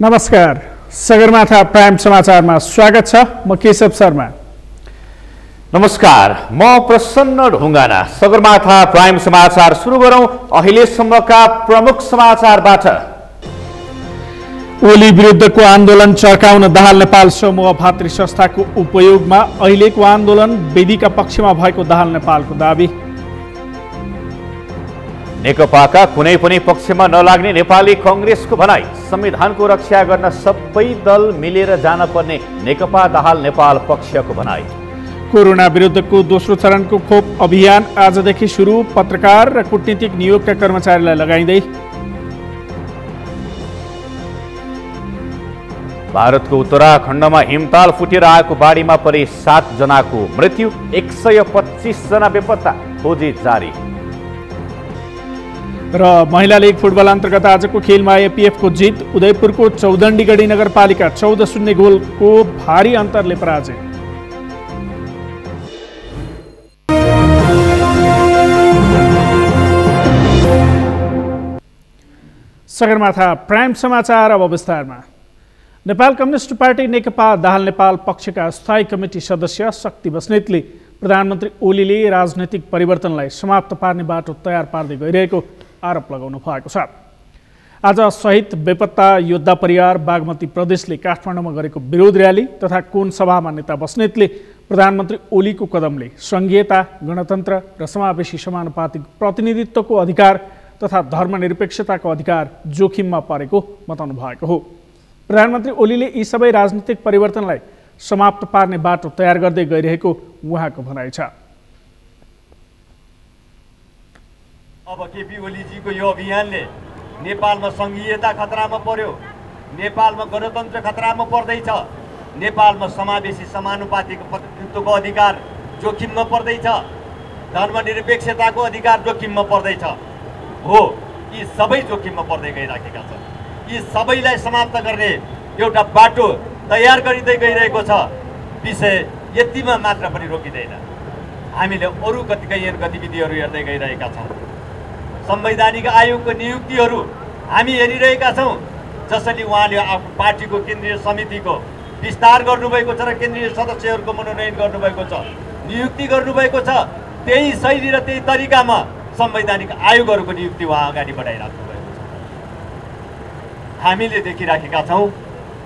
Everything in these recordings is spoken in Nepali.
नमस्कार, सगरमाथा प्राइम समाचारमा स्वागत छ। म केशव शर्मा। नमस्कार, म प्रसन्न ढुङ्गाना। सगरमाथा प्राइम समाचार सुरु गरौँ अहिलेसम्मका प्रमुख समाचारबाट। ओली विरुद्धको आन्दोलन चर्काउन दाहाल नेपाल समूह भातृ संस्थाको उपयोगमा अहिलेको आन्दोलन वेदीका पक्षमा भएको दाहाल नेपालको दाबी। नेकपाका कुनै पनि पक्षमा नलाग्ने नेपाली कांग्रेसको भनाई। संविधानको रक्षा गर्न सबै दल मिलेर जान पर्ने नेकपा दाहाल नेपाल पक्षको भनाई। कोरोना विरुद्धको दोस्रो चरणको खोप अभियान आजदेखि सुरु। पत्रकार र कूटनीतिक नियोगका कर्मचारीलाई लगाइँदै। भारतको उत्तराखण्डमा हिमताल फुटेर आएको बाढीमा परि 7 जनाको मृत्यु, 125 जना बेपत्ता, खोजी जारी। र महिला लिग फुटबल अन्तर्गत आजको खेलमा एपीएफको जित। उदयपुरको चौदण्डीगढी नगरपालिका 14-0 गोलको भारी अन्तरले पराजय। सगरमाथा प्राइम समाचार अब विस्तारमा। नेपाल कम्युनिस्ट पार्टी नेकपा दाहाल नेपाल पक्षका स्थायी कमिटी सदस्य शक्ति बस्नेतले प्रधानमन्त्री ओलीले राजनैतिक परिवर्तनलाई समाप्त पार्ने बाटो तयार पार्दै गइरहेको आरोप लगाउनु भएको छ। आज शहीद बेपत्ता योद्धा परिवार बागमती प्रदेशले काठमाडौँमा गरेको विरोध र्याली तथा कोन सभामा नेता बस्नेतले प्रधानमन्त्री ओलीको कदमले संघीयता, गणतन्त्र र समावेशी समानुपातिक प्रतिनिधित्वको अधिकार तथा धर्मनिरपेक्षताको अधिकार जोखिममा परेको बताउनु भएको हो। प्रधानमन्त्री ओलीले यी सबै राजनीतिक परिवर्तनलाई समाप्त पार्ने बाटो तयार गर्दै गइरहेको उहाँको भनाइ छ। अब केपी ओलीजीको यो अभियानले नेपालमा संघीयता खतरामा पर्यो, नेपालमा गणतन्त्र खतरामा पर्दैछ, नेपालमा समावेशी समानुपातिक प्रतिनिधित्वको अधिकार जोखिममा पर्दैछ, धर्मनिरपेक्षताको अधिकार जोखिममा पर्दैछ। हो, यी सबै जोखिममा पर्दै गइराखेका छन्। यी सबैलाई समाप्त गर्ने एउटा बाटो तयार गरिँदै गइरहेको छ। विषय यतिमा मात्र पनि रोकिँदैन। हामीले अरू कतिपय गतिविधिहरू हेर्दै गइरहेका छौँ। संवैधानिक आयोगको नियुक्तिहरू हामी हेरिरहेका छौँ। जसरी उहाँले आफ्नो पार्टीको केन्द्रीय समितिको विस्तार गर्नुभएको छ र केन्द्रीय सदस्यहरूको मनोनयन गर्नुभएको छ, नियुक्ति गर्नुभएको छ, त्यही शैली र त्यही तरिकामा संवैधानिक आयोगहरूको नियुक्ति उहाँ अगाडि बढाइराख्नु भएको छ। हामीले देखिराखेका छौँ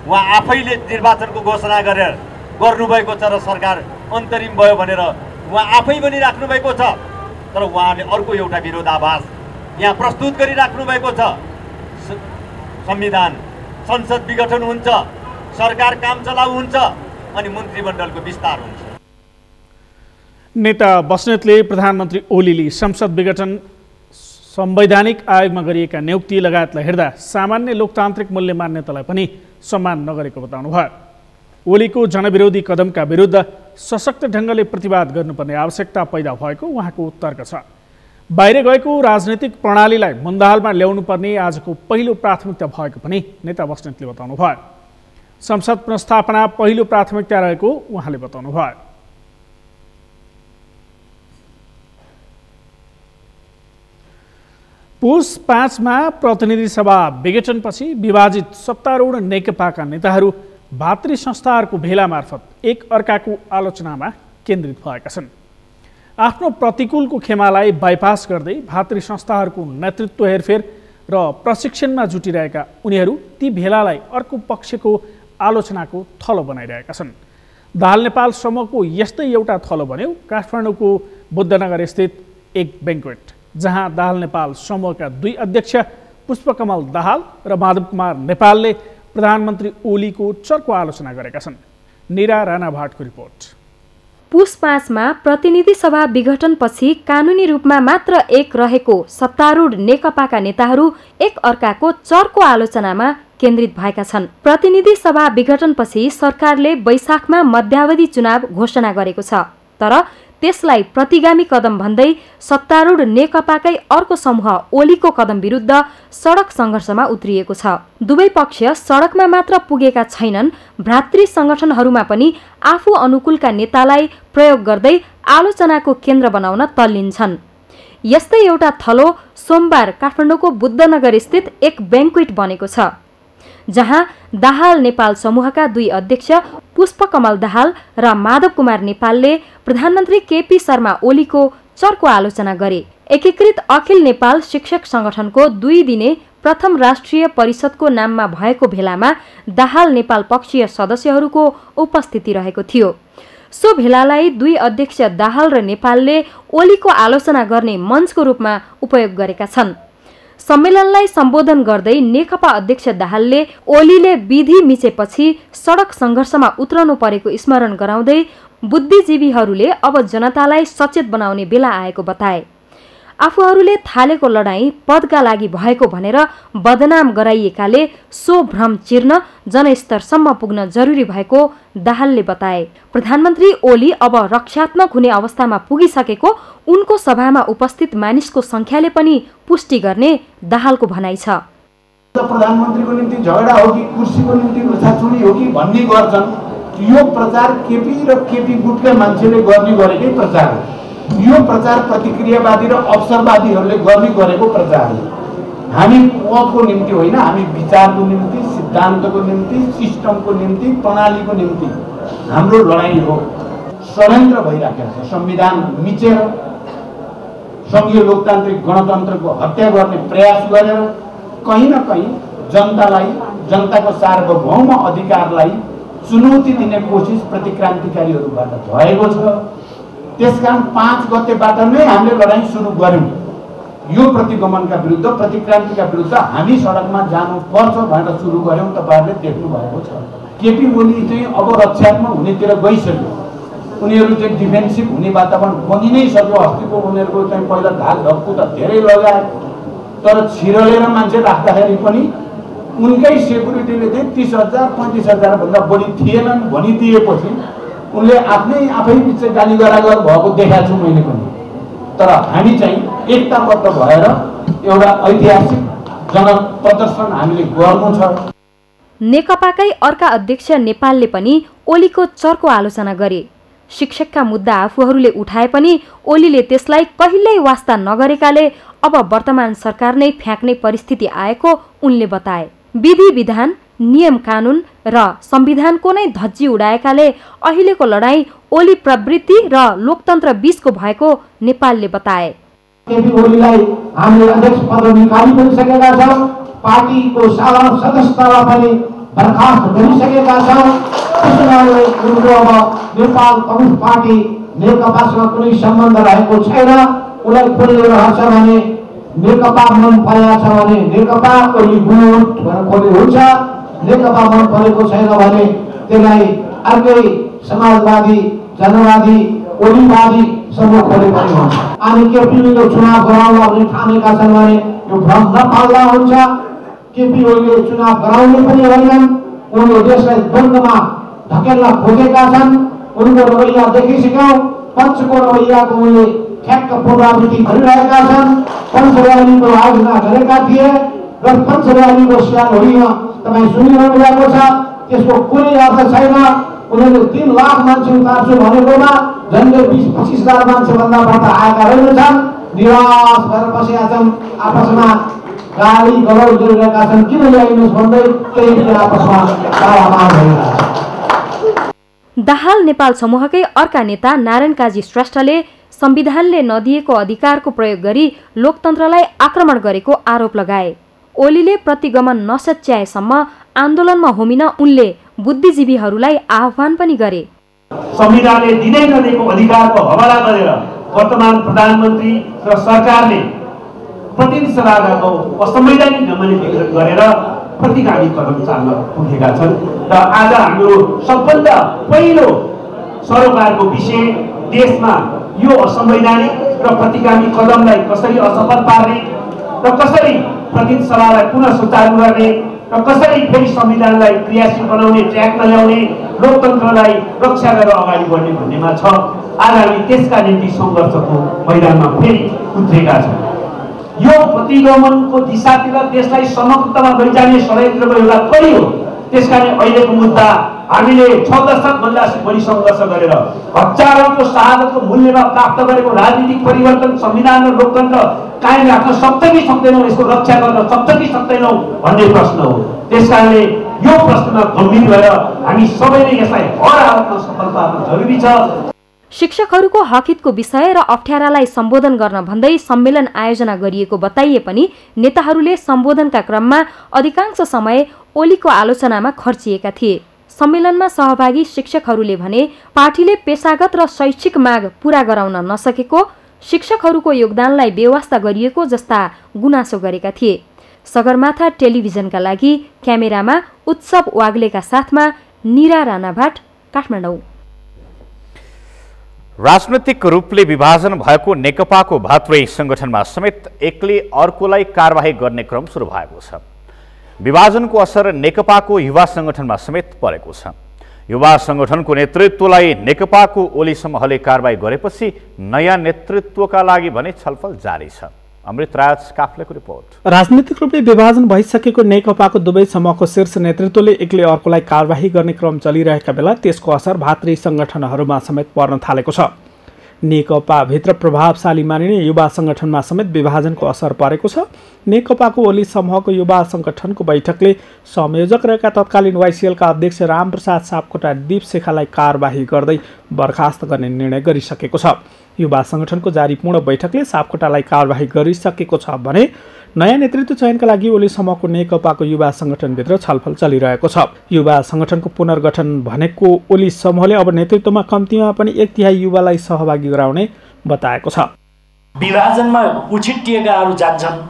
उहाँ आफैले निर्वाचनको घोषणा गरेर गर्नुभएको छ र सरकार अन्तरिम भयो भनेर उहाँ आफै पनि राख्नुभएको छ। तर उहाँले अर्को एउटा विरोधाभास यहाँ प्रस्तुत गरिराख्नु भएको छ। संविधान, संसद विघटन हुन्छ, सरकार काम चलाउ हुन्छ अनि मन्त्रीमण्डलको विस्तार हुन्छ। नेता बस्नेतले प्रधानमन्त्री ओलीले संसद विघटन, संवैधानिक आयोगमा गरिएका नियुक्ति लगायतलाई हेर्दा सामान्य लोकतान्त्रिक मूल्य मान्यतालाई पनि सम्मान नगरेको बताउनु भयो। ओलीको जनविरोधी कदमका विरुद्ध सशक्त ढङ्गले प्रतिवाद गर्नुपर्ने आवश्यकता पैदा भएको उहाँको तर्क छ। बाहिर गएको राजनीतिक प्रणालीलाई मुन्दाहालमा ल्याउनुपर्ने आजको पहिलो प्राथमिकता भएको पनि नेता बस्नेतले बताउनु भयो। संसद पुनर्स्थापना पहिलो प्राथमिकता रहेको उहाँले बताउनु भयो। पुस 5 मा प्रतिनिधि सभा विघटनपछि विभाजित सत्तारूढ नेकपाका नेताहरू भातृ संस्थाहरूको भेला मार्फत एक अर्काको आलोचनामा केन्द्रित भएका छन्। आफ्नो प्रतिकूलको खेमालाई बाइपास गर्दै भातृ संस्थाहरूको नेतृत्व हेरफेर र प्रशिक्षणमा जुटिरहेका उनीहरू ती भेलालाई अर्को पक्षको आलोचनाको थलो बनाइरहेका छन्। दाहाल नेपाल समूहको यस्तै एउटा थलो बन्यो काठमाडौँको बुद्धनगर स्थित एक बैंक्वेट, जहाँ दाहाल नेपाल समूहका 2 अध्यक्ष पुष्पकमल दाहाल र माधव कुमार नेपालले प्रधानमन्त्री ओलीको चर्को आलोचना गरेका छन्। निरा राणा भाटको रिपोर्ट। पुस 5 मा प्रतिनिधि सभा विघटनपछि कानुनी रूपमा मात्र एक रहेको सत्तारूढ नेकपाका नेताहरू एक अर्काको चर्को आलोचनामा केन्द्रित भएका छन्। प्रतिनिधि सभा विघटनपछि सरकारले वैशाखमा मध्यावधि चुनाव घोषणा गरेको छ। तर त्यसलाई प्रतिगामी कदम भन्दै सत्तारूढ नेकपाकै अर्को समूह ओलीको कदम विरुद्ध सडक सङ्घर्षमा उत्रिएको छ। दुवै पक्ष सडकमा मात्र पुगेका छैनन्, भ्रातृ संगठनहरूमा पनि आफू अनुकूलका नेतालाई प्रयोग गर्दै आलोचनाको केन्द्र बनाउन तल्लिन्छन्। यस्तै एउटा थलो सोमबार काठमाडौँको बुद्धनगर स्थित एक बैंक्वेट बनेको छ। जहाँ दाहाल नेपाल समूहका 2 अध्यक्ष पुष्पकमल दाहाल र माधव कुमार नेपालले प्रधानमन्त्री केपी शर्मा ओलीको चर्को आलोचना गरे। एकीकृत अखिल नेपाल शिक्षक संगठनको 2 दिने प्रथम राष्ट्रिय परिषदको नाममा भएको भेलामा दाहाल नेपाल पक्षीय सदस्यहरूको उपस्थिति रहेको थियो। सो भेलालाई 2 अध्यक्ष दाहाल र नेपालले ओलीको आलोचना गर्ने मञ्चको रूपमा उपयोग गरेका छन्। सम्मेलनलाई सम्बोधन गर्दै नेकपा अध्यक्ष दाहालले ओलीले विधि मिचेपछि सडक सङ्घर्षमा उत्रनु परेको स्मरण गराउँदै बुद्धिजीवीहरूले अब जनतालाई सचेत बनाउने बेला आएको बताए। आफूहरूले थालेको लडाईँ पदका लागि भएको भनेर बदनाम गराइएकाले सो भ्रम चिर्न जनस्तरसम्म पुग्न जरुरी भएको दाहालले बताए। प्रधानमन्त्री ओली अब रक्षात्मक हुने अवस्थामा पुगिसकेको उनको सभामा उपस्थित मानिसको संख्याले पनि पुष्टि गर्ने दाहालको भनाइ छ। प्रधानमन्त्रीको निम्ति झगडा हो कि कुर्सीको निम्ति उठाचुडी हो कि भन्ने गर्छन्। यो प्रचार केपी र केपी गुटका मान्छेले गरेकै प्रचार हो। यो प्रचार प्रतिक्रियावादी र अवसरवादीहरूले गरेको प्रचार हो। हामी पदको निम्ति होइन, हामी विचारको निम्ति, सिद्धान्तको निम्ति, सिस्टमको निम्ति, प्रणालीको निम्ति हाम्रो लडाईँ हो। षड्यन्त्र भइराखेको छ। संविधान मिचेर संघीय लोकतान्त्रिक गणतन्त्रको हत्या गर्ने प्रयास गरेर कहीँ न कहीँ जनतालाई, जनताको सार्वभौम अधिकारलाई चुनौती दिने कोसिस प्रतिक्रान्तिकारीहरूबाट भएको छ। त्यसकारण 5 गतेबाट नै हामीले लडाईँ सुरु गर्यौं। यो प्रतिगमनका विरुद्ध, प्रतिक्रान्तिका विरुद्ध हामी सडकमा जानुपर्छ भनेर सुरु गर्यौं। तपाईहरुले देख्नु भएको छ। केपी ओली चाहिँ अब रक्षात्मक हुनेतिर गइसक्यो। उनीहरू चाहिँ डिफेन्सिभ हुने वातावरण बनि नै सक्यो। अस्तिको उनीहरूको चाहिँ पहिला ढाक ढक्कु त धेरै लगाए, तर छिरलेर मान्छे राख्दाखेरि पनि उनकै सेक्युरिटीले चाहिँ 30,000 35,000 भन्दा बढी थिएनन् भनिदिएपछि उनले आफै बिच गाली गरागर भएको देखाएको छु मैले पनि। तर हामी चाहिँ एकताबद्ध भएर एउटा ऐतिहासिक जनप्रदर्शन हामीले गर्नु छ। नेकपाकै अर्का अध्यक्ष नेपालले पनि ओलीको चर्को आलोचना गरे। शिक्षकका मुद्दा आफूहरूले उठाए पनि ओलीले त्यसलाई कहिल्यै वास्ता नगरेकाले अब वर्तमान सरकार नै फ्याँक्ने परिस्थिति आएको उनले बताए। विधि विधान, नियम कानुन र संविधानको नै धज्जी उडाएकाले अहिलेको लडाईँ ओली प्रवृत्ति र लोकतन्त्र बीचको भएको नेपालले बताए। केपी ओलीलाई हामीले अध्यक्ष पद निकाली पनि सकेका छौं। पार्टीको साधारण सदस्यतालाई पनि बर्खास्त गरिसकेका छौं। त्यसैले उनको अब नेपाल कम्युनिस्ट पार्टी नेकपासँग कुनै सम्बन्ध रहेको छैन। उलाई खोलेर रहन्छ भने नेकपा मन परेको छ भने नेकपा ओली गुट भनेर खोले हुन्छ। नेकपा मन परेको छैन भने त्यसलाई अर्कै समाजवादी, जनवादी, ओलीवादी समूह खोले पनि हुन्छ। अनि केपीले चुनाव गराउन भने ठानेका छन् भने यो भ्रम नपाल्दा हुन्छ। केपी ओलीले चुनाव गराउने पनि होइनन्। उनले देशलाई द्वन्द्वमा धकेल्न खोजेका छन्। उनको रवैया देखिसक्यौं। पञ्चको रवैयाको उनले ठ्याक्क पुनरावृत्ति गरिरहेका छन्। पञ्चरयालीको आयोजना गरेका थिए र पञ्चरयालीको स्यानहरूमा तपाईँ सुनिरहनु भएको छ। त्यसको कुनै अर्थ छैन। उनीहरूले 3 लाख मान्छे उतार्छु भनेकोमा झन्डै 20-25 हजार मान्छेभन्दा बढ्ता आएका रहेनछन्। निराश भएर बसेका छन्। आपसमा गाली गलौज गरिरहेका छन्। किन ल्याइनुहोस् भन्दै त्यही आपसमा तारामार भइरहेका छन्। दाहाल नेपाल समूहकै अर्का नेता नारायण काजी श्रेष्ठले संविधानले नदिएको अधिकारको प्रयोग गरी लोकतन्त्रलाई आक्रमण गरेको आरोप लगाए। ओलीले प्रतिगमन नसच्याएसम्म आन्दोलनमा होमिन उनले बुद्धिजीवीहरूलाई आह्वान पनि गरे। संविधानले दिनै नदिएको अधिकारको हवाला गरेर वर्तमान प्रधानमन्त्री र सरकारले प्रतिनिधि सभाको असंवैधानिक ढङ्गले विघटन गरेर प्रतिगामी कदम चाल्न पुगेका छन्। र आज हाम्रो सबभन्दा पहिलो सरोकारको विषय देशमा यो असंवैधानिक र प्रतिगामी कदमलाई कसरी असफल पार्ने र कसरी प्रतिनिधि सभालाई पुनः सुचारू गर्ने र कसरी फेरि संविधानलाई क्रियाशील बनाउने, ट्र्याकमा ल्याउने, लोकतन्त्रलाई रक्षा गरेर अगाडि बढ्ने भन्नेमा छ। आज हामी त्यसका निम्ति सङ्घर्षको मैदानमा फेरि उत्रेका छौँ। यो प्रतिगमनको दिशातिर देशलाई समग्रतामा लैजाने षड्यन्त्रको एउटा कडी हो। त्यसकारण अहिलेको मुद्दा हामीले 6 दशकभन्दा बढी सङ्घर्ष गरेर हजारौंको शहादतको मूल्यमा प्राप्त गरेको राजनीतिक परिवर्तन, संविधान र लोकतन्त्र कायम राख्न सक्छ कि सक्दैनौँ, यसको रक्षा गर्न सक्छ कि सक्दैनौँ भन्ने प्रश्न हो। त्यसकारणले यो प्रश्नमा गम्भीर भएर हामी सबैले यसलाई हर हालतमा सफल पार्न जरुरी छ। शिक्षकहरूको हकहितको विषय र अप्ठ्यारालाई सम्बोधन गर्न भन्दै सम्मेलन आयोजना गरिएको बताइए पनि नेताहरूले सम्बोधनका क्रममा अधिकांश समय ओलीको आलोचनामा खर्चिएका थिए। सम्मेलनमा सहभागी शिक्षकहरूले भने पार्टीले पेशागत र शैक्षिक माग पूरा गराउन नसकेको, शिक्षकहरूको योगदानलाई बेवास्ता गरिएको जस्ता गुनासो गरेका थिए। सगरमाथा टेलिभिजनका लागि क्यामेरामा उत्सव वाग्लेका साथमा निरा राणाभाट, काठमाडौँ। राजनैतिक रूपले विभाजन भएको नेकपाको भातृ संगठनमा समेत एकले अर्कोलाई कारबाही गर्ने क्रम सुरु भएको छ। विभाजनको असर नेकपाको युवा संगठनमा समेत परेको छ। युवा संगठनको नेतृत्वलाई नेकपाको ओली समूहले कारबाही गरेपछि नयाँ नेतृत्वका लागि भने छलफल जारी छ। अमृतराज काफ्लेको रिपोर्ट। राजनीतिक रूपले विभाजन भइसकेको नेकपाको दुवै समूहको शीर्ष नेतृत्वले एकले अर्कोलाई कारबाही गर्ने क्रम चलिरहेका बेला त्यसको असर भातृ संगठनहरूमा समेत पर्न थालेको छ। नेकपाभित्र प्रभावशाली मानिने युवा संगठनमा समेत विभाजनको असर परेको छ। नेकपाको ओली समूहको युवा संगठनको बैठकले संयोजक रहेका तत्कालीन वाइसिएलका अध्यक्ष रामप्रसाद सापकोटा दीपशिखालाई कारबाही गर्दै बर्खास्त गर्ने निर्णय गरिसकेको छ। युवा संगठनको जारी पूर्ण बैठकले सापकोटालाई कारबाही गरिसकेको छ भने नयाँ नेतृत्व चयनका लागि ओली समूहको नेकपाको युवा संगठनभित्र छलफल चलिरहेको छ। युवा संगठनको पुनर्गठन भनेको ओली समूहले अब नेतृत्वमा कम्तीमा पनि 1/3 युवालाई सहभागी गराउने बताएको छ। विभाजनमा उछिट्टिएकाहरू जान्छन्,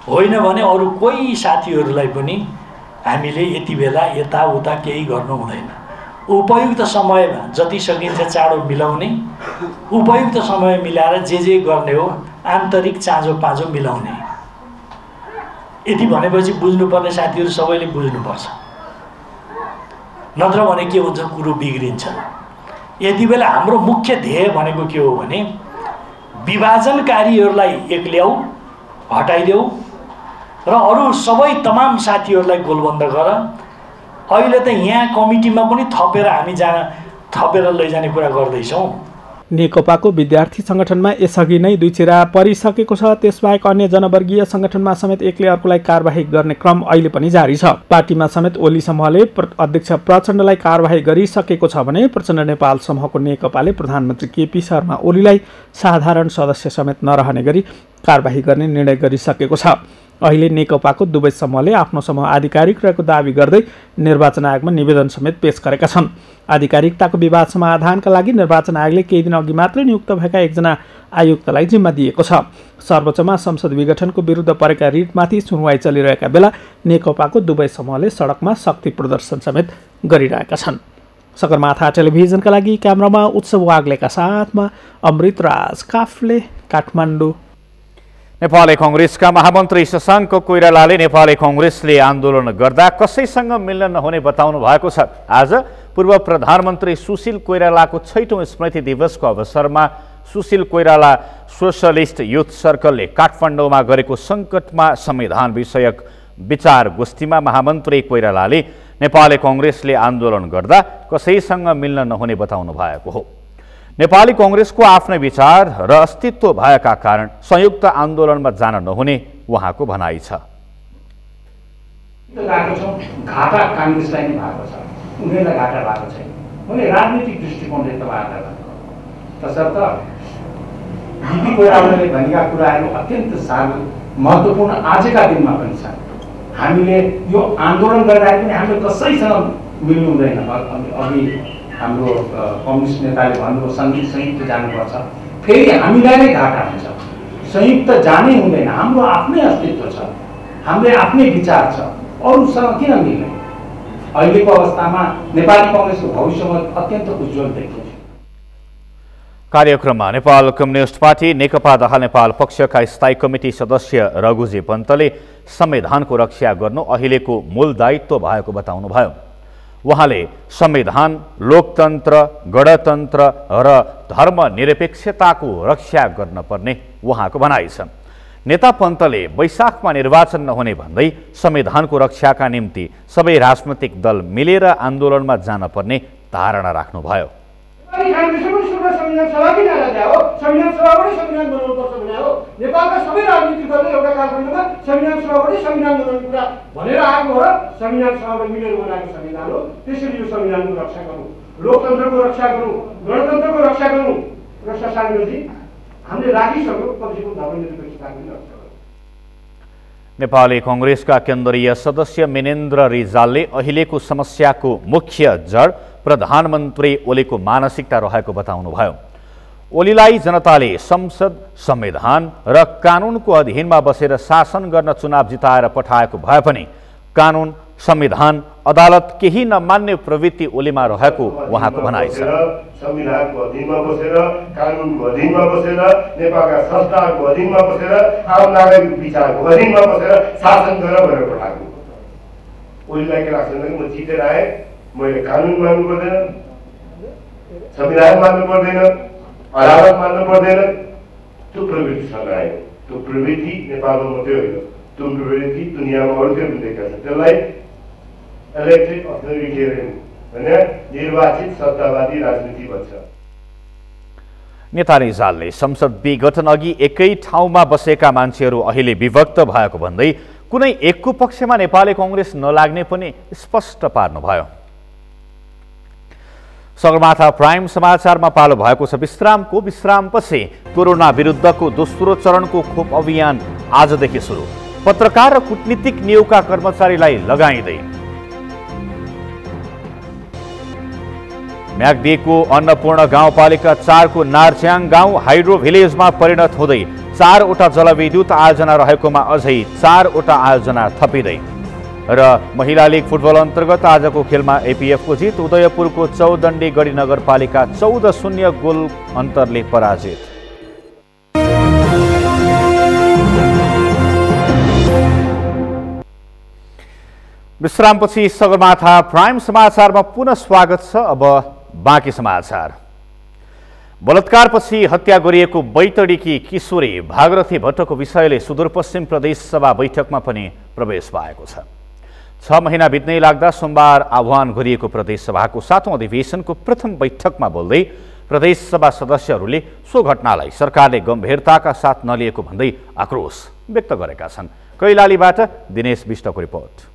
होइन भने अरू कोही साथीहरूलाई पनि हामीले यति बेला यताउता केही गर्नु हुँदैन। उपयुक्त समयमा जति सकिन्छ चाँडो मिलाउने, उपयुक्त समय मिलाएर जे गर्ने हो आन्तरिक चाँजो पाँजो मिलाउने। यति भनेपछि बुझ्नुपर्ने साथीहरू सबैले बुझ्नुपर्छ, नत्र भने के हुन्छ कुरो बिग्रिन्छ। यति बेला हाम्रो मुख्य ध्येय भनेको के हो भने विभाजनकारीहरूलाई एक्ल्याऊ, हटाइदेऊ र अरू सबै तमाम साथीहरूलाई गोलबन्द गर। अहिले त यहाँ कमिटीमा पनि थपेर लैजाने कुरा गर्दैछौँ। नेकपाको विद्यार्थी संगठनमा यसअघि नै दुई चिरा परिसकेको छ। त्यसबाहेक अन्य जनवर्गीय संगठनमा समेत एकले अर्कोलाई कारबाही गर्ने क्रम अहिले पनि जारी छ। पार्टीमा समेत ओली समूहले अध्यक्ष प्रचण्डलाई कारबाही गरिसकेको छ भने प्रचण्ड नेपाल समूहको नेकपाले प्रधानमन्त्री केपी शर्मा ओलीलाई साधारण सदस्य समेत नरहने गरी कारबाही गर्ने निर्णय गरिसकेको छ। अहिले नेकपाको दुवै समूहले आफ्नो समूह आधिकारिक रहेको दावी गर्दै निर्वाचन आयोगमा निवेदन समेत पेश गरेका छन्। आधिकारिकताको विवाद समाधानका लागि निर्वाचन आयोगले केही दिन अघि मात्रै नियुक्त भएका एकजना आयुक्तलाई जिम्मा दिएको छ। सर्वोच्चमा संसद विघटनको विरुद्ध परेका रिटमाथि सुनवाई चलिरहेका बेला नेकपाको दुवै समूहले सडकमा शक्ति प्रदर्शन समेत गरिरहेका छन्। सगरमाथा टेलिभिजनका लागि क्यामेरामा उत्सव वाग्लेका साथमा अमृतराज काफ्ले, काठमाडौँ। नेपाली कांग्रेसका महामन्त्री शशाङ्क कोइरालाले नेपाली कांग्रेसले आन्दोलन गर्दा कसैसँग मिल्न नहुने बताउनु भएको छ। आज पूर्व प्रधानमन्त्री सुशील कोइरालाको 6औं स्मृति दिवसको अवसरमा सुशील कोइराला सोशलिस्ट युथ सर्कलले काठमाडौँमा गरेको सङ्कटमा संविधान विषयक विचार गोष्ठीमा महामन्त्री कोइरालाले नेपाली कांग्रेसले आन्दोलन गर्दा कसैसँग मिल्न नहुने बताउनु भएको हो। नेपाली कांग्रेसको आफ्नै विचार र अस्तित्व भएका कारण संयुक्त आन्दोलनमा जान नहुने उहाँको भनाइ छ। घाटा कांग्रेसलाई नै भएको छ, उनीहरूलाई घाटा भएको छैन। मैले राजनीतिक दृष्टिकोणले तपाईँहरूलाई भनेको तसर्थ दिदी कोइरालाले भनेका कुराहरू अत्यन्त महत्त्वपूर्ण आजका दिनमा पनि छन्। हामीले यो आन्दोलन गर्दाखेरि पनि हामीले कसैसँग मिल्नु हुँदैन। अघि हाम्रो कम्युनिस्ट नेताले भन्नुभयो संयुक्त जानुपर्छ, फेरि हामीलाई नै घाटा हुन्छ। संयुक्त जानै हुँदैन। हाम्रो आफ्नै अस्तित्व छ, हाम्रो आफ्नै विचार छ, अरूसँग किन मिल्ने? अहिलेको अवस्थामा नेपाली कांग्रेसको भविष्यमा अत्यन्त उज्जवल देखिन्छ। कार्यक्रममा नेपाल कम्युनिस्ट पार्टी नेकपा दाहाल नेपाल पक्षका स्थायी कमिटी सदस्य रघुजी पन्तले संविधानको रक्षा गर्नु अहिलेको मूल दायित्व भएको बताउनुभयो। उहाँले संविधान, लोकतन्त्र, गणतन्त्र र धर्मनिरपेक्षताको रक्षा गर्न पर्ने उहाँको भनाइ छ। नेता पन्तले वैशाखमा निर्वाचन नहुने भन्दै संविधानको रक्षाका निम्ति सबै राजनैतिक दल मिलेर आन्दोलनमा जान पर्ने धारणा राख्नुभयो। संविधान सभाकै नारा दिए हो, संविधान सभाबाटै संविधान बनाउनुपर्छ भने हो। नेपालका सबै राजनीतिक दलले एउटा कालखण्डमा संविधान सभाबाटै संविधान बनाउने कुरा भनेर आएको हो र संविधान सभामा मिलेर बनाएको संविधान हो। त्यसैले यो संविधानको रक्षा गरौँ, लोकतन्त्रको रक्षा गरौँ, गणतन्त्रको रक्षा गरौँ र शशाङ्कजी हामीले राखिसक्यौँ कतिको धर्मनिरपेक्षताको रक्षा गरौँ। नेपाली कांग्रेसका केन्द्रीय सदस्य मेनेन्द्र रिजालले अहिलेको समस्याको मुख्य जड प्रधानमन्त्री ओलीको मानसिकता रहेको बताउनुभयो। ओलीलाई जनताले संसद, संविधान र कानुनको अधीनमा बसेर शासन गर्न चुनाव जिताएर पठाएको भए पनि कानुन, संविधान, अदालत केही नमान्ने प्रवृत्ति ओलीमा रहेको उहाँको भनाइ छ। संविधानको अधीनमा बसेर, कानुनको अधीनमा बसेर, नेपालका संस्थाहरूको अधीनमा बसेर, आम नागरिक विचारको अधीनमा बसेर शासन गर भनेर पठाएको। ओलीलाई के लाग्छ भने म जितेर आएँ, मैले कानुन मान्नु पर्दैन, संविधान मान्नु पर्दैन, अदालत मान्नु पर्दैन, त्यो प्रवृत्तिसँग आयो। त्यो प्रवृत्ति नेपालमा मात्रै होइन, त्यो प्रवृत्ति दुनियाँमा अरूतिर पनि देखिएको छ। त्यसलाई इलेक्टेड अथोरिटेरियन भने निर्वाचित सत्तावादी राजनीति भन्छ। नेता रिजालले संसद विघटन अघि एकै ठाउँमा बसेका मान्छेहरू अहिले विभक्त भएको भन्दै कुनै एकको पक्षमा नेपाली कांग्रेस नलाग्ने पनि स्पष्ट पार्नुभयो। सगरमाथा प्राइम समाचारमा पालो भएको छ विश्रामपछि कोरोना विरुद्धको दोस्रो चरणको खोप अभियान आजदेखि सुरु। पत्रकार र कूटनीतिक नियोगका कर्मचारीलाई लगाइँदै म्याग्दीको अन्नपूर्ण गाउँपालिका 4 को नार्च्याङ गाउँ हाइड्रो भिलेजमा परिणत हुँदै 4वटा जलविद्युत आयोजना रहेकोमा अझै 4वटा आयोजना थपिँदै र महिला लीग फुटबल अन्तर्गत आजको खेलमा एपीएफको जित, उदयपुरको चौदण्डी गढी नगरपालिका 14-0 गोल अन्तरले पराजित। विश्रामपछि सगरमाथा प्राइम समाचारमा पुनः स्वागत छ। अब बाँकी समाचार। बलात्कारपछि हत्या गरिएको बैतडीकी किशोरी भागरथी भट्टको विषयले सुदूरपश्चिम प्रदेश सभा बैठकमा पनि प्रवेश पाएको छ। 6 महिना बित्नै लाग्दा सोमबार आह्वान गरिएको प्रदेश सभाको 7औं अधिवेशनको प्रथम बैठकमा बोल्दै प्रदेश सभा सदस्यहरूले सो घटनालाई सरकारले गम्भीरताका साथ नलिएको भन्दै आक्रोश व्यक्त गरेका छन्। कैलालीबाट दिनेश विष्टको रिपोर्ट।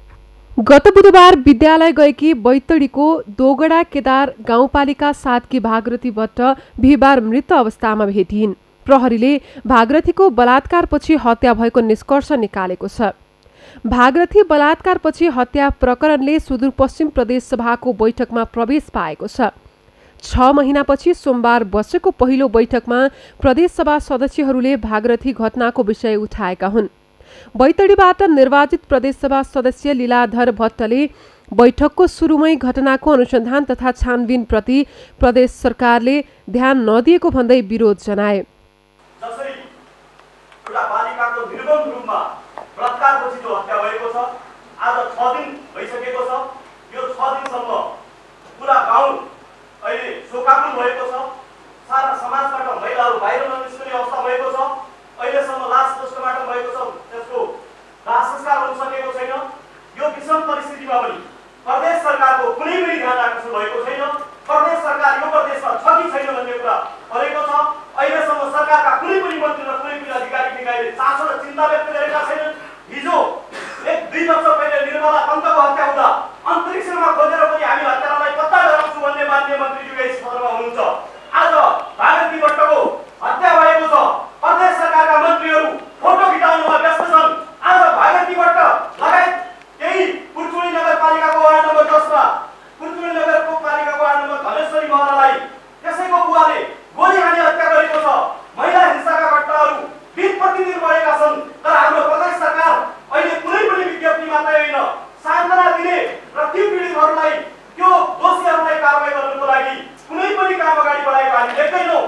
गत बुधबार विद्यालय गएकी बैतडीको दोगडा केदार गाउँपालिका 7 की भागरथी भट्ट बिहिबार मृत अवस्थामा भेटिन्। प्रहरीले भागरथीको बलात्कारपछि हत्या भएको निष्कर्ष निकालेको छ। भागरथी बलात्कारपछि हत्या प्रकरणले सुदूरपश्चिम प्रदेश सभाको बैठकमा प्रवेश पाएको छ। 6 महिनापछि सोमबार बसेको पहिलो बैठकमा प्रदेश सभा सदस्यहरूले भागरथी घटनाको विषय उठाएका हुन्। बैतडीबाट निर्वाचित प्रदेशसभा सदस्य लीलाधर भट्टले बैठकको सुरुमै घटनाको अनुसन्धान तथा छानबिन प्रति प्रदेश सरकारले ध्यान नदिएको भन्दै विरोध जनाए। जसरी एउटा बालिकाको निर्मम रूपमा बलात्कारपछि जो हत्या भएको छ, आज 6 दिन भइसकेको छ। यो 6 दिनसम्म पुरा गाउँ अहिले शोकाकुल भएको छ। सारा समाजबाट महिलाहरू बाहिर ननिस्कने अवस्था भएको छ। अहिलेसम्म लास पोस्टमार्टम भएको छ, त्यसको लास संस्कार हुन सकेको छैन। यो विषम परिस्थितिमा पनि प्रदेश सरकारको कुनै पनि ध्यान आकर्षण भएको छैन। प्रदेश सरकार यो प्रदेशमा छ कि छैन भन्ने कुरा परेको छ। अहिलेसम्म सरकारका कुनै पनि मन्त्री र कुनै पनि अधिकारी निकायले चासो र चिन्ता व्यक्त गरेका छैनन्। हिजो 1-2 वर्ष पहिले निर्मला पन्तको हत्या हुँदा अन्तरिक्षमा खोजेर पनि हामी हत्यारालाई पत्ता लगाउँछौँ भन्ने मान्य मन्त्रीज्यू यस पदमा हुनुहुन्छ। आज भागरथी भट्टको हत्या भएको छ। प्रदेश सरकारका मन्त्रीहरू फोटो खिचाउनुमा व्यस्त छन्। आज भागरथी भट्ट लगायत केही पुर्चुली नगरपालिकाको वार्ड नम्बर 10 मा पुर्चुली नगरपालिकाको वार्ड नम्बर धनेश्वरी महरालाई त्यसैको बुवाले गोली हानी हत्या गरेको छ। महिला हिंसाका घटनाहरू दिन प्रतिदिन बढेका छन्। तर हाम्रो प्रदेश सरकार अहिले कुनै पनि विज्ञप्ति मात्रै होइन, सान्त्वना दिने र ती पीडितहरूलाई त्यो दोषीहरूलाई कारबाही गर्नको लागि कुनै पनि काम अगाडि बढाएको हामी देख्दैनौँ।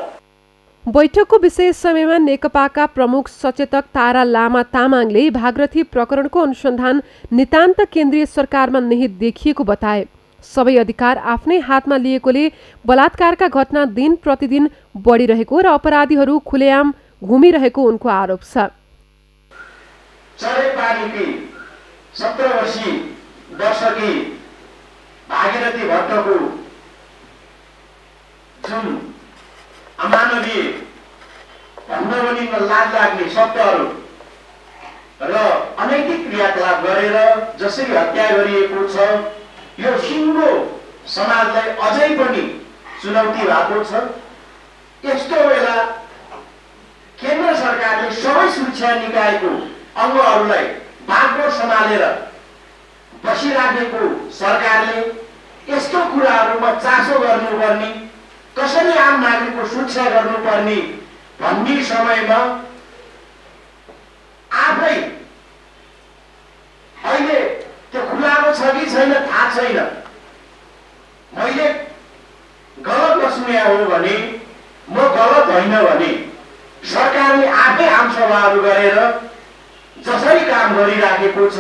बैठकको विशेष समयमा नेकपाका प्रमुख सचेतक तारा लामा तामाङले भागरथी प्रकरणको अनुसन्धान नितान्त केन्द्रीय सरकारमा निहित देखिएको बताए। सबै अधिकार आफ्नै हातमा लिएकोले बलात्कारका घटना दिन प्रतिदिन बढिरहेको र अपराधीहरू खुलेआम घुमिरहेको उनको आरोप छ। चढेपानीकी 17 वर्षकी भागीरथी भट्टको जुन अमानवीय भन्न पनि लाज लाग्ने शब्दहरू र अनैतिक क्रियाकलाप गरेर जसरी हत्या गरिएको छ, यो सिङ्गो समाजलाई अझै पनि चुनौती भएको छ। यस्तो बेला केन्द्र सरकारले सबै सुरक्षा निकायको अङ्गहरूलाई बागडोर सम्हालेर बसिराखेको सरकारले यस्तो कुराहरूमा चासो गर्नुपर्ने, कसरी आम नागरिकको सुरक्षा गर्नुपर्ने भन्ने समयमा आफै अहिले त्यो खुलाएको छ कि छैन थाहा छैन। मैले गलत नसुने हो भने, म गलत होइन भने सरकारले आफै आमसभाहरू गरेर जसरी काम गरिराखेको छ,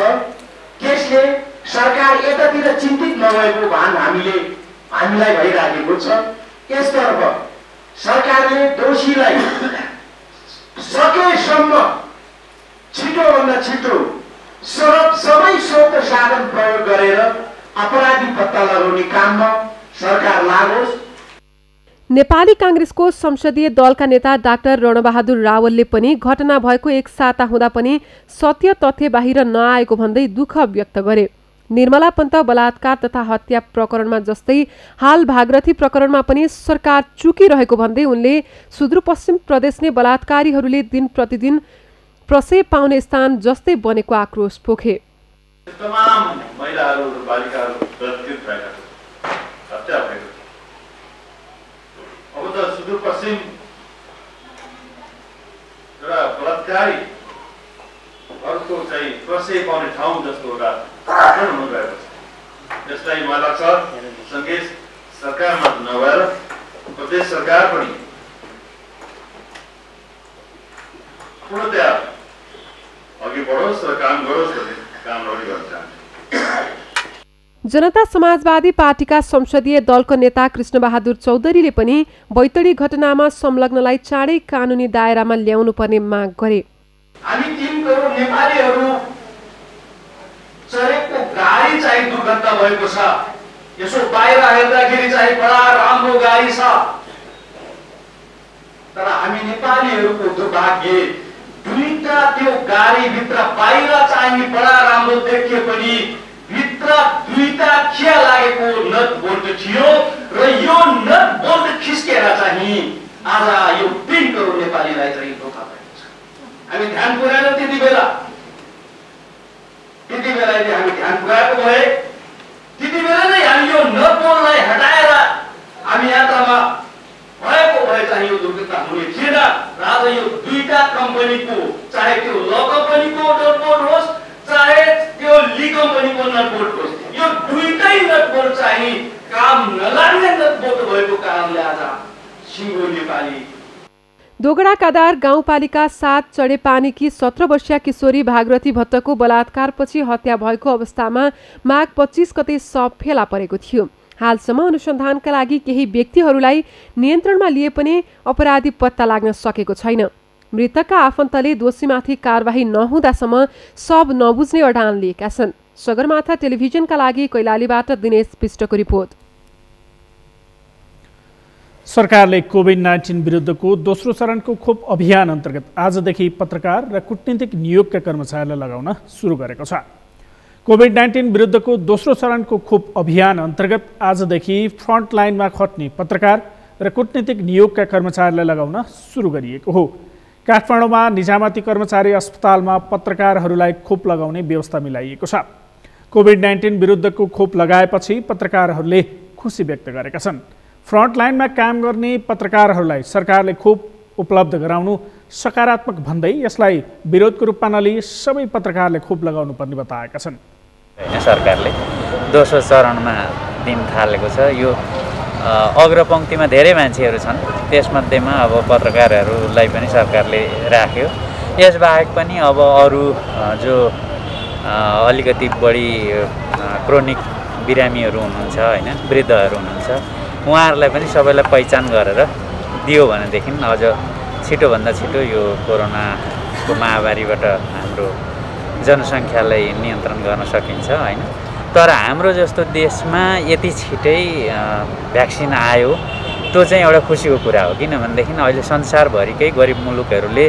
त्यसले सरकार यतातिर चिन्तित नभएको भान हामीलाई भइराखेको छ। यसतर्फ सरकारले दोषीलाई सकेसम्म छिटोभन्दा छिटो सबै स्रोत साधन प्रयोग गरेर अपराधी पत्ता लगाउने काममा सरकार लागोस्। नेपाली कांग्रेसको संसदीय दलका नेता डाक्टर रणबहादुर रावलले पनि घटना भएको एक साता हुँदा पनि सत्य तथ्य बाहिर नआएको भन्दै दुःख व्यक्त गरे। निर्मला पन्त बलात्कार तथा हत्या प्रकरणमा जस्तै हाल भागरथी प्रकरणमा पनि सरकार चुकिरहेको भन्दै उनले सुदूरपश्चिम प्रदेश नै बलात्कारीहरूले दिन प्रतिदिन प्रशय पाउने स्थान जस्तै बनेको आक्रोश पोखे। तमाम महिलाहरू र बालिकाहरू बलात्कृत भएका छन्, हत्या भएको छ। अब त सुदूरपश्चिम एउटा बलात्कारीहरूको चाहिँ प्रशय पाउने ठाउँ जस्तो एउटा घटना हुन गएको छ। यसलाई मलाई लाग्छ सँगै सरकारमा नभएर प्रदेश सरकार पनि पूर्णतया अघि बढोस् र काम गरोस् भन्ने काम गरिरहन्छ। जनता समाजवादी पार्टीका संसदीय दलको नेता कृष्णबहादुर चौधरीले पनि बैतडी घटनामा संलग्नलाई चाँडै कानुनी दायरामा ल्याउनु पर्ने माग गरे। हामी 3 करोड नेपालीहरू चढेको गाडी चाहिँ दुर्घटना भएको छ। यसो बाहिर हेर्दाखेरि चाहिँ बडा राम्रो गाडी छ, तर हामी नेपालीहरूको दुर्भाग्य दुईटा त्यो गाडीभित्र बाहिर चाहिँ बडा राम्रो देखिए पनि भित्र दुईटा खिया लागेको नट बोल्ट थियो र यो नट बोल्ट खिस्केर चाहिँ आज यो 3 करोड नेपालीलाई चाहिँ धोका भएको छ। हामी ध्यान पुर्याएनौँ त्यति बेला यदि हामी ध्यान पुर्याएको भए त्यति बेला नै हामी यो नट बोल्टलाई हटाएर हामी यात्रामा भएको भए चाहिँ यो दुर्घटना हुने थिएन। र आज यो दुईटा कम्पनीको, चाहे त्यो ल कम्पनीको नट बोल्ट होस् चाहे त्यो ली कम्पनीको नट बोल्ट होस्, यो दुईटै नट बोल्ट चाहिँ काम नलाग्ने नट बोल्ट भएको कारणले आज सिङ्गो नेपाली। दोगडा कादार गाउँपालिका 7 चढेपानीकी 17 वर्षीय किशोरी भागरथी भट्टको बलात्कारपछि हत्या भएको अवस्थामा माघ 25 गते शव फेला परेको थियो। हालसम्म अनुसन्धानका लागि केही व्यक्तिहरूलाई नियन्त्रणमा लिए पनि अपराधी पत्ता लाग्न सकेको छैन। मृतकका आफन्तले दोषीमाथि कारबाही नहुँदासम्म शव नबुझ्ने अडान लिएका छन्। सगरमाथा टेलिभिजनका लागि कैलालीबाट दिनेश विष्टको रिपोर्ट। सरकारले कोभिड-19 विरुद्धको दोस्रो चरणको खोप अभियान अन्तर्गत आजदेखि पत्रकार र कूटनीतिक नियोगका कर्मचारीलाई लगाउन सुरु गरेको छ। कोभिड-19 विरुद्धको दोस्रो चरणको खोप अभियान अन्तर्गत आजदेखि फ्रन्टलाइनमा खट्ने पत्रकार र कूटनीतिक नियोगका कर्मचारीलाई लगाउन सुरु गरिएको हो। काठमाडौँमा निजामती कर्मचारी अस्पतालमा पत्रकारहरूलाई खोप लगाउने व्यवस्था मिलाइएको छ। कोभिड-19 विरुद्धको खोप लगाएपछि पत्रकारहरूले खुसी व्यक्त गरेका छन्। फ्रन्टलाइनमा काम गर्ने पत्रकारहरूलाई सरकारले खोप उपलब्ध गराउनु सकारात्मक भन्दै यसलाई विरोधको रूपमा नलिई सबै पत्रकारले खोप लगाउनु पर्ने बताएका छन्। सरकारले दोस्रो चरणमा दिन थालेको छ। यो अग्रपङ्क्तिमा धेरै मान्छेहरू छन्, त्यसमध्येमा अब पत्रकारहरूलाई पनि सरकारले राख्यो। यसबाहेक पनि अब अरू जो अलिकति बढी क्रोनिक बिरामीहरू हुनुहुन्छ होइन, वृद्धहरू हुनुहुन्छ, उहाँहरूलाई पनि सबैलाई पहिचान गरेर दियो भनेदेखि अझ छिटोभन्दा छिटो यो कोरोनाको महामारीबाट हाम्रो जनसङ्ख्यालाई नियन्त्रण गर्न सकिन्छ हैन। तर हाम्रो जस्तो देशमा यति छिटै भ्याक्सिन आयो त्यो चाहिँ एउटा खुसीको कुरा हो, किनभनेदेखि अहिले संसारभरिकै गरिब मुलुकहरूले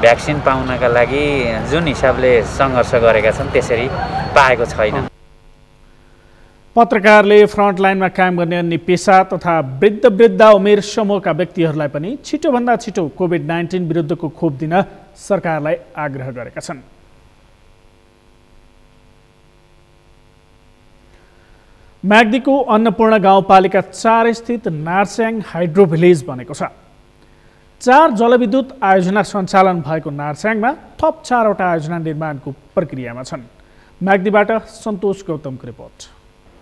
भ्याक्सिन पाउनका लागि जुन हिसाबले सङ्घर्ष गरेका छन् त्यसरी पाएको छैन। पत्रकारले फ्रन्टलाइनमा काम गर्ने अन्य पेसा तथा वृद्ध उमेर समूहका व्यक्तिहरूलाई पनि छिटोभन्दा छिटो कोभिड-19 विरुद्धको खोप दिन सरकारलाई आग्रह गरेका छन्। म्याग्दीको अन्नपूर्ण गाउँपालिका 4 स्थित नार्स्याङ हाइड्रो भिलेज बनेको छ। 4 जलविद्युत आयोजना सञ्चालन भएको नार्स्याङमा थप 4 वटा आयोजना निर्माणको प्रक्रियामा छन्। म्याग्दीबाट सन्तोष गौतमको रिपोर्ट।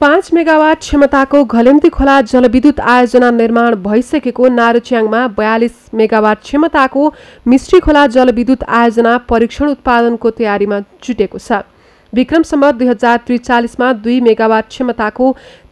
5 मेगावाट क्षमताको घलेम्ती खोला जलविद्युत आयोजना निर्माण भइसकेको नारुच्याङमा 42 मेगावाट क्षमताको मिस्टी खोला जलविद्युत आयोजना परीक्षण उत्पादनको तयारीमा जुटेको छ। विक्रम सम्वत 2043 मा 2 मेगावाट क्षमताको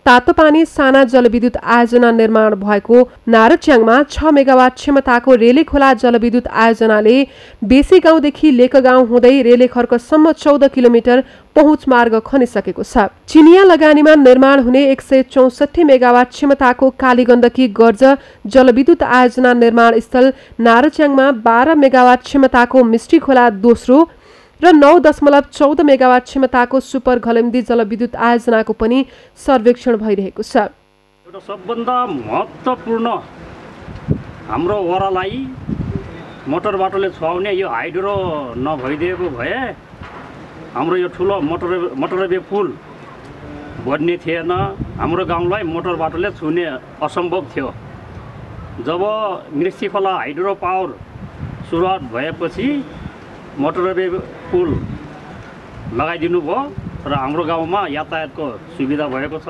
तातोपानी साना जलविद्युत आयोजना निर्माण भएको नारुच्याङमा 6 मेगावाट क्षमताको रेले खोला जलविद्युत आयोजनाले बेसी गाउँदेखि लेकगाउँ हुँदै रेले खर्कसम्म 14 किलोमिटर पहुँच मार्ग खनिसकेको छ। चिनिया लगानीमा निर्माण हुने 164 मेगावाट क्षमताको कालीगण्डकी गर्ज जलविद्युत आयोजना निर्माण स्थल नारुच्याङमा 12 मेगावाट क्षमताको मिस्टी खोला दोस्रो र 9.14 मेगावाट क्षमताको सुपर घलेम्दी जलविद्युत आयोजनाको पनि सर्वेक्षण भइरहेको छ। एउटा सबभन्दा महत्त्वपूर्ण हाम्रो वरालाई मोटर बाटोले छुवाउने यो हाइड्रो नभइदिएको भए हाम्रो यो ठुलो मोटरवे पुल बन्ने थिएन। हाम्रो गाउँलाई मोटर बाटोले छुने असम्भव थियो। जब मिस्टी खोला हाइड्रो पावर सुरुवात भएपछि मोटरवे पुल लगाइदिनु भयो र हाम्रो गाउँमा यातायातको सुविधा भएको छ।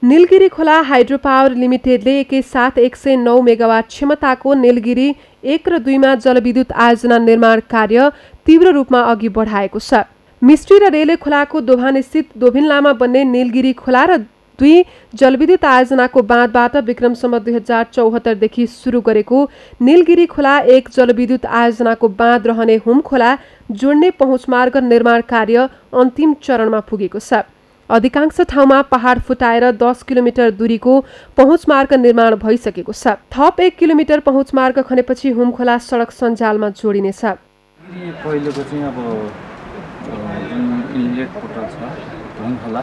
नीलगिरी खोला हाइड्रो पावर लिमिटेडले एकैसाथ 109 मेगावाट क्षमताको नीलगिरी 1 र 2 मा जलविद्युत आयोजना निर्माण कार्य तीव्र रूपमा अघि बढाएको छ। मिस्टी र रेले खोलाको दोभानस्थित दोभिनलामा बन्ने नीलगिरी खोला र 2 जलविद्युत आयोजनाको बाँधबाट विक्रम सम्वत 2074 देखि सुरु गरेको नीलगिरी खोला 1 जलविद्युत आयोजनाको बाँध रहने हुम खोला जोड्ने पहुँच मार्ग निर्माण कार्य अन्तिम चरणमा पुगेको छ। अधिकांश ठाउँमा पहाड फुटाएर 10 किलोमिटर दूरीको पहुँच मार्ग निर्माण भइसकेको छ। थप 1 किलोमिटर पहुँच मार्ग खनेपछि हुम खोला सडक सञ्जालमा जोडिनेछ। पहिलेको चाहिँ अब जुन इनलेट पोर्टल छ हुम खोला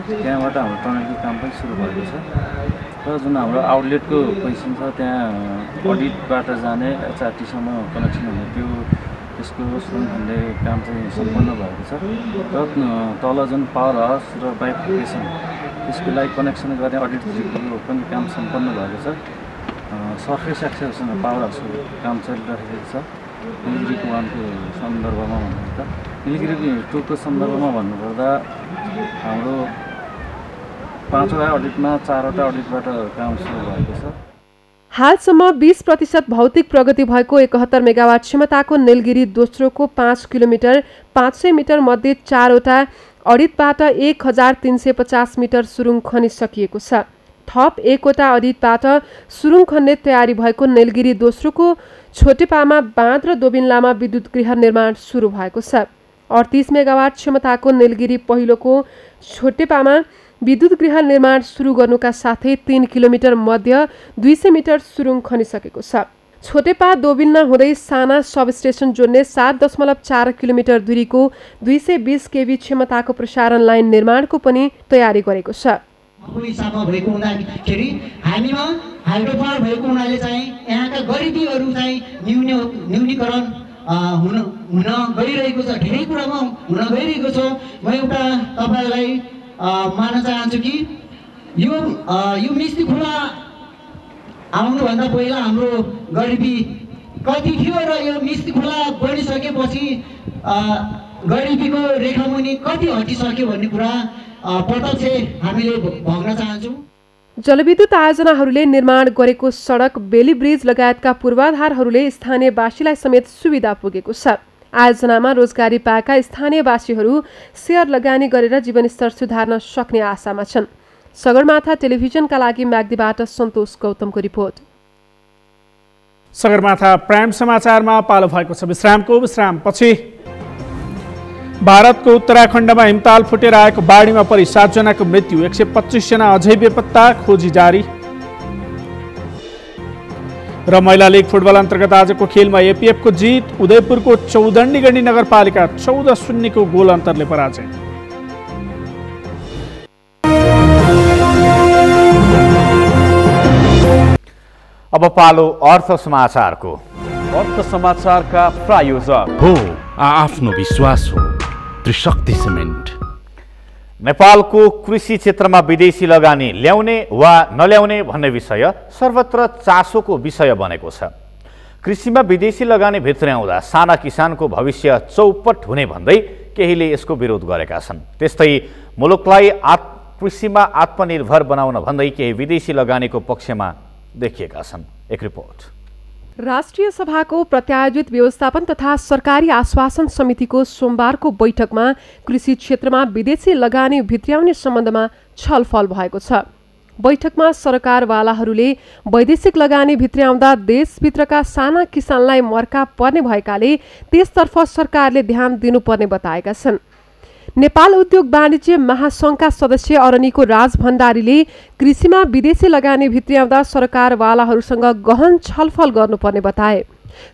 त्यहाँबाट हाम्रो टनलको काम पनि सुरु भएको छ र जुन हाम्रो आउटलेटको पोजिसन छ त्यहाँ अडिटबाट जाने HRT-सम्म कनेक्सन हुने त्यसको सुन भन्ने काम चाहिँ सम्पन्न भएको छ र तल जुन पावर हाउस र बाइफिकेसन त्यसको लागि कनेक्सन गर्ने अडिट 3को पनि काम सम्पन्न भएको छ। सर्फेस एक्सेसन पावर हाउसको काम चलिरहेको छ। नीलगिरी 1को सन्दर्भमा भन्नुपर्दा नीलगिरी 2को सन्दर्भमा भन्नुपर्दा हाम्रो 5वटा अडिटमा 4वटा अडिटबाट काम सुरु भएको छ। हालसम्म 20% भौतिक प्रगति भएको 71 मेगावाट क्षमताको नीलगिरी दोस्रोको 5 किलोमिटर 500 मिटर मध्ये 4वटा अडिटबाट 1350 मिटर सुरुङ खनिसकिएको छ। थप 1वटा अडिटबाट सुरुङ खन्ने तयारी भएको नीलगिरी दोस्रोको छोटेपामा बाँध र दोबिनलामा विद्युत गृह निर्माण सुरु भएको छ। 38 मेगावाट क्षमताको नीलगिरी पहिलोको छोटेपामा विद्युत गृह निर्माण सुरु गर्नुका साथै 3 किलोमिटर मध्य 200 मिटर सुरुङ खनिसकेको छ। छोटेपा दोबिल्ना हुँदै साना सबस्टेसन जोड्ने 7.4 किलोमिटर दूरीको 220 केभी क्षमताको प्रसारण लाइन निर्माणको पनि तयारी गरेको छ। हिसाबमा भएको हुँदाखेरि हामीमा हाइड्रो पावर भएको हुनाले चाहिँ यहाँका गरिबीहरू चाहिँ न्यूनीकरण हुन गइरहेको छ। धेरै कुरामा हुन गइरहेको छ। म एउटा तपाईलाई मान्न चाहन्छु कि यो मिस्टी खोला आउनुभन्दा पहिला हाम्रो गरिबी कति थियो र यो मिस्टी खोला बनिसकेपछि गरिबीको रेखामुनि कति हटिसक्यो भन्ने कुरा प्रत्यक्ष हामीले भन्न चाहन्छौँ। जलविद्युत आयोजनाहरूले निर्माण गरेको सडक, बेली ब्रिज लगायतका पूर्वाधारहरूले स्थानीयवासीलाई समेत सुविधा पुगेको छ। आयोजनामा रोजगारी पाएका स्थानीयवासीहरू सेयर लगानी गरेर जीवनस्तर सुधार्न सक्ने आशामा छन्। सगरमाथा टेलिभिजनका लागि म्याग्दीबाट सन्तोष गौतमको रिपोर्ट। सगरमाथा प्राइम समाचारमा पालो भएको छ विश्रामको। विश्रामपछि भारतको उत्तराखण्डमा हिमताल फुटेर आएको बाढीमा परि 7 जनाको मृत्यु, 125 जना अझै बेपत्ता, खोजी जारी। र महिला लिग फुटबल अन्तर्गत आजको खेलमा एपीएफको जित, उदयपुरको चौदण्डीगढी नगरपालिका 14-0 को गोल अन्तरले पराजय। अब पालो अर्थ समाचारको। अर्थ समाचारका प्रायोजक हो आफ्नो विश्वास हो त्रिशक्ति सिमेन्ट। नेपालको कृषि क्षेत्रमा विदेशी लगानी ल्याउने वा नल्याउने भन्ने विषय सर्वत्र चासोको विषय बनेको छ। कृषिमा विदेशी लगानी भित्र्याउँदा साना किसानको भविष्य चौपट हुने भन्दै केहीले यसको विरोध गरेका छन्। त्यस्तै मुलुकलाई कृषिमा आत्मनिर्भर बनाउन भन्दै केही विदेशी लगानीको पक्षमा देखिएका छन्। एक रिपोर्ट। राष्ट्रिय सभाको प्रत्यायोजित व्यवस्थापन तथा सरकारी आश्वासन समितिको सोमबारको बैठकमा कृषि क्षेत्रमा विदेशी लगानी भित्र्याउने सम्बन्धमा छलफल भएको छ। बैठकमा सरकारवालाहरूले वैदेशिक लगानी भित्र्याउँदा देशभित्रका साना किसानलाई मर्का पर्ने भएकाले त्यसतर्फ सरकारले ध्यान दिनुपर्ने बताएका छन्। नेपाल उद्योग वाणिज्य महासंघका सदस्य अरनीको राज भण्डारीले कृषिमा विदेशी लगानी भित्र्याउँदा सरकारवालाहरूसँग गहन छलफल गर्नुपर्ने बताए।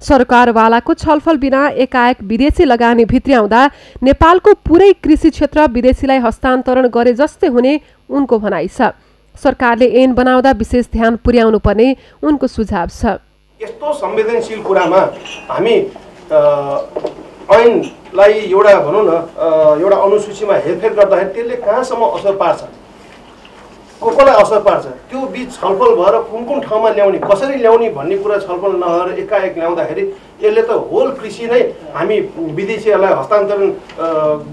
सरकारवालाको छलफल बिना एकाएक विदेशी लगानी भित्र्याउँदा नेपालको पुरै कृषि क्षेत्र विदेशीलाई हस्तान्तरण गरे जस्तै हुने उनको भनाइ छ। सरकारले ऐन बनाउँदा विशेष ध्यान पुर्याउनु पर्ने उनको सुझाव छ। यस्तो संवेदनशील कुरामा हामी ऐनलाई एउटा भनौँ न एउटा अनुसूचीमा हेरफेर गर्दाखेरि त्यसले कहाँसम्म असर पार्छ, कसलाई असर पार्छ, त्यो बिच छलफल भएर कुन कुन ठाउँमा ल्याउने, कसरी ल्याउने भन्ने कुरा छलफल नभएर एकाएक ल्याउँदाखेरि यसले त होल कृषि नै हामी विदेशीहरूलाई हस्तान्तरण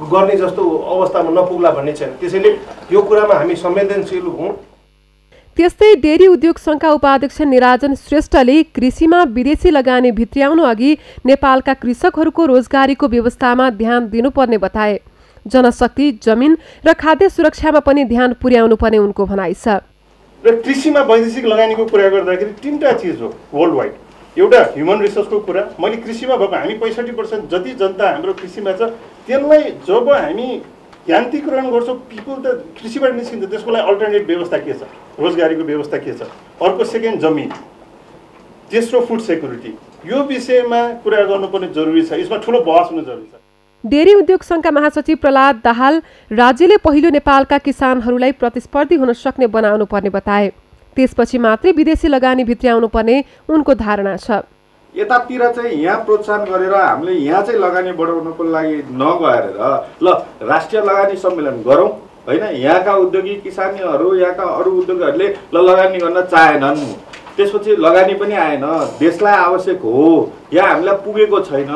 गर्ने जस्तो अवस्थामा नपुग्ला भन्ने छ। त्यसैले यो कुरामा हामी संवेदनशील हौँ। त्यस्तै डेरी उद्योग संघका उपाध्यक्ष निराजन श्रेष्ठले कृषिमा विदेशी लगानी भित्र्याउनु अघि नेपालका कृषकहरूको रोजगारीको व्यवस्थामा ध्यान दिनुपर्ने बताए। जनशक्ति, जमिन र खाद्य सुरक्षामा पनि ध्यान पुर्याउनु पर्ने उनको भनाइ छ। र कृषिमा वैदेशिक लगानीको कुरा गर्दाखेरि तीनटा चिज हो वर्ल्ड वाइड। एउटा ह्युमन रिसोर्सको कुरा, मैले कृषिमा भएको हामी 65% जति जनता हाम्रो कृषिमा छ त्यसलाई जब हामी यान्त्रिकरण गर्छौँ, पिपुल त कृषिबाट निस्किन्छ, त्यसको लागि अल्टरनेट व्यवस्था के छ, रोजगारीको व्यवस्था के छ। अर्को सेकेन्ड जमिन, तेस्रो फुड सेक्युरिटी। यो विषयमा कुरा गर्नुपर्ने जरुरी छ, यसमा ठुलो बहस हुनु जरुरी छ। डेरी उद्योग संघका महासचिव प्रहलाद दाहाल राज्यले पहिलो नेपालका किसानहरूलाई प्रतिस्पर्धी हुन सक्ने बनाउनु पर्ने बताए। त्यसपछि मात्रै विदेशी लगानी भित्र्याउनु पर्ने उनको धारणा छ। यतातिर चाहिँ यहाँ प्रोत्साहन गरेर हामीले यहाँ चाहिँ लगानी बढाउनको लागि नगएर ल राष्ट्रिय लगानी सम्मेलन गरौँ हैन। यहाँका उद्योगी किसानहरू, यहाँका अरू उद्योगहरूले लगानी गर्न चाहेनन्, त्यसपछि लगानी पनि आएन, देशलाई आवश्यक हो या हामीलाई पुगेको छैन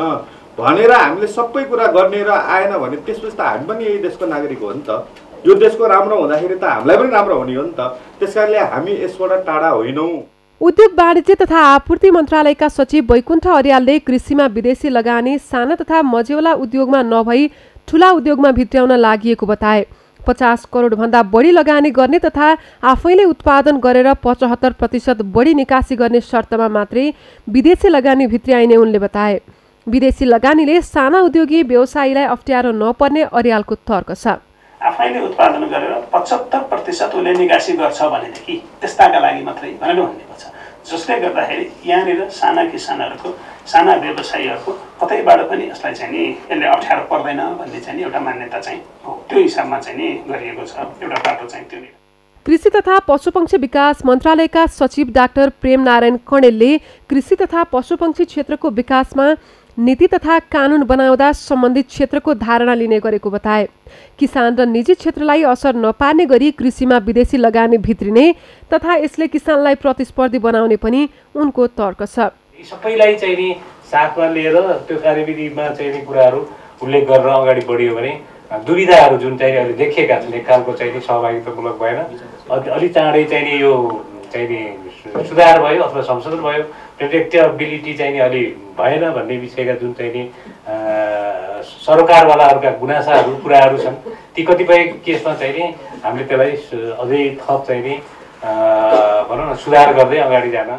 भनेर हामीले सबै कुरा गर्ने र आएन भने त्यसपछि त हामी पनि यही देशको नागरिक हो नि त। यो देशको राम्रो हुँदाखेरि त हामीलाई पनि राम्रो हुने हो नि त। त्यसकारणले हामी यसबाट टाढा होइनौँ। उद्योग वाणिज्य तथा आपूर्ति मन्त्रालयका सचिव वैकुण्ठ अर्यालले कृषिमा विदेशी लगानी साना तथा मझौला उद्योगमा नभई ठूला उद्योगमा भित्र्याउन लागिएको बताए। 50 करोड भन्दा बढी लगानी गर्ने तथा आफैले उत्पादन गरेर 75% बढी निकासी गर्ने शर्तमा मात्रै विदेशी लगानी भित्र्याइने उनले बताए। विदेशी लगानीले साना उद्योगी व्यवसायीलाई अप्ठ्यारो नपर्ने अर्यालको तर्क छ। आफैले उत्पादन गरेर 75% उसले निकासी गर्छ भनेदेखि त्यस्ताका लागि मात्रै भनेर भनिएको छ। जसले गर्दाखेरि यहाँनिर साना किसानहरूको, साना व्यवसायीहरूको कतैबाट पनि यसलाई चाहिँ नि यसले अप्ठ्यारो पर्दैन भन्ने चाहिँ नि एउटा मान्यता चाहिँ हो। त्यो हिसाबमा चाहिँ नि गरिएको छ एउटा बाटो चाहिँ त्यो। कृषि तथा पशुपक्षी विकास मन्त्रालयका सचिव डाक्टर प्रेम नारायण कणेलले कृषि तथा पशुपक्षी क्षेत्रको विकासमा नीति तथा कानुन बनाउँदा सम्बन्धित क्षेत्रको धारणा लिने गरेको बताए। किसान र निजी क्षेत्रलाई असर नपार्ने गरी कृषिमा विदेशी लगानी भित्रिने तथा यसले किसानलाई प्रतिस्पर्धी बनाउने पनि उनको तर्क छ। सबैलाई चाहिँ नि साथमा लिएर त्यो कार्यविधिमा चाहिँ नि कुराहरू उल्लेख गरेर अगाडि बढियो भने दुविधाहरू जुन चाहिँ अहिले देखिएका छन् एक खालको चाहिँ नि सहभागितामूलक भएन, अलि चाँडै चाहिँ नि यो चाहिँ नि सुधार भयो अथवा संशोधन भयो, प्रेडिक्टेबिलिटी चाहिँ नि अलि भएन भन्ने विषयका जुन चाहिँ नि सरकारवालाहरूका गुनासाहरू कुराहरू छन् ती कतिपय केसमा चाहिँ नि हामीले त्यसलाई अझै थप चाहिँ नि भनौँ न सुधार गर्दै अगाडि जान।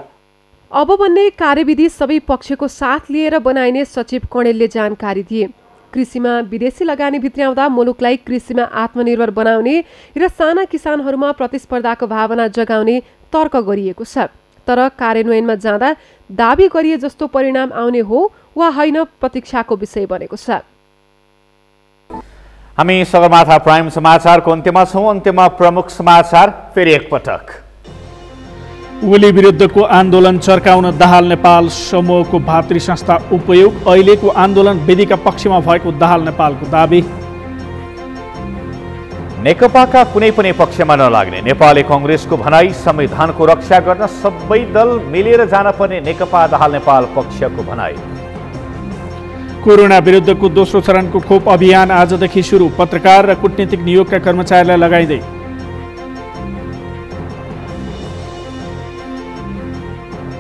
अब बन्ने कार्यविधि सबै पक्षको साथ लिएर बनाइने सचिव कणेलले जानकारी दिए। कृषिमा विदेशी लगानी भित्र्याउँदा मुलुकलाई कृषिमा आत्मनिर्भर बनाउने र साना किसानहरूमा प्रतिस्पर्धाको भावना जगाउने तर्क गरिएको छ। तर कार्यान्वयनमा जाँदा दाबी गरिए जस्तो परिणाम आउने हो वा होइन प्रतीक्षाको विषय बनेको छ। हामी सगरमाथा प्राइम समाचारको अन्त्यमा छौँ। अन्त्यमा प्रमुख समाचार फेरि एकपटक। ओली विरुद्धको आन्दोलन चर्काउन दाहाल नेपाल समूहको भातृ संस्था उपयोग। अहिलेको आन्दोलन विधिका पक्षमा भएको दाहाल नेपालको दाबी। नेकपाका कुनै पनि पक्षमा नलाग्ने नेपाली कांग्रेसको भनाई। संविधानको रक्षा गर्न सबै दल मिलेर जान पर्ने नेकपा दाहाल नेपाल पक्षको भनाई। कोरोना विरुद्धको दोस्रो चरणको खोप अभियान आजदेखि सुरु। पत्रकार र कूटनीतिक नियोगका कर्मचारीलाई लगाइँदै।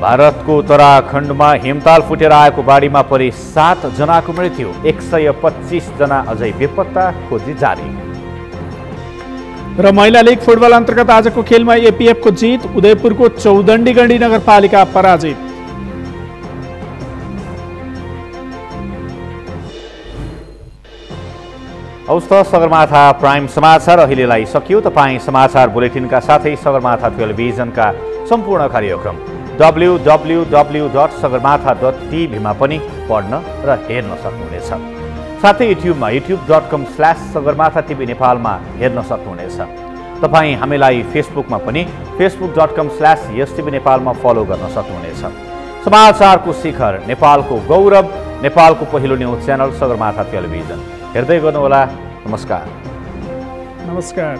भारतको उत्तराखण्डमा हिमताल फुटेर आएको बाढीमा परि 7 जनाको मृत्यु। 125 जना अझै बेपत्ता, खोजी जारी। र महिला लीग फुटबल अन्तर्गत आजको खेलमा एपीएफको जित। उदयपुरको चौदण्डी गण्डी नगरपालिका पराजित। हौस् त सगरमाथा प्राइम समाचार अहिलेलाई सकियो। तपाईँ समाचार बुलेटिनका साथै सगरमाथा टेलिभिजनका सम्पूर्ण कार्यक्रम www.sagarmatha.tv मा पनि पढ्न र हेर्न सक्नुहुनेछ। साथै युट्युबमा youtube.com/sagarmatha TV नेपालमा हेर्न सक्नुहुनेछ। तपाईँ हामीलाई फेसबुकमा पनि facebook.com/YesTV नेपालमा फलो गर्न सक्नुहुनेछ। समाचारको शिखर, नेपालको गौरव, नेपालको पहिलो न्युज च्यानल सगरमाथा टेलिभिजन हेर्दै गर्नुहोला। नमस्कार। नमस्कार।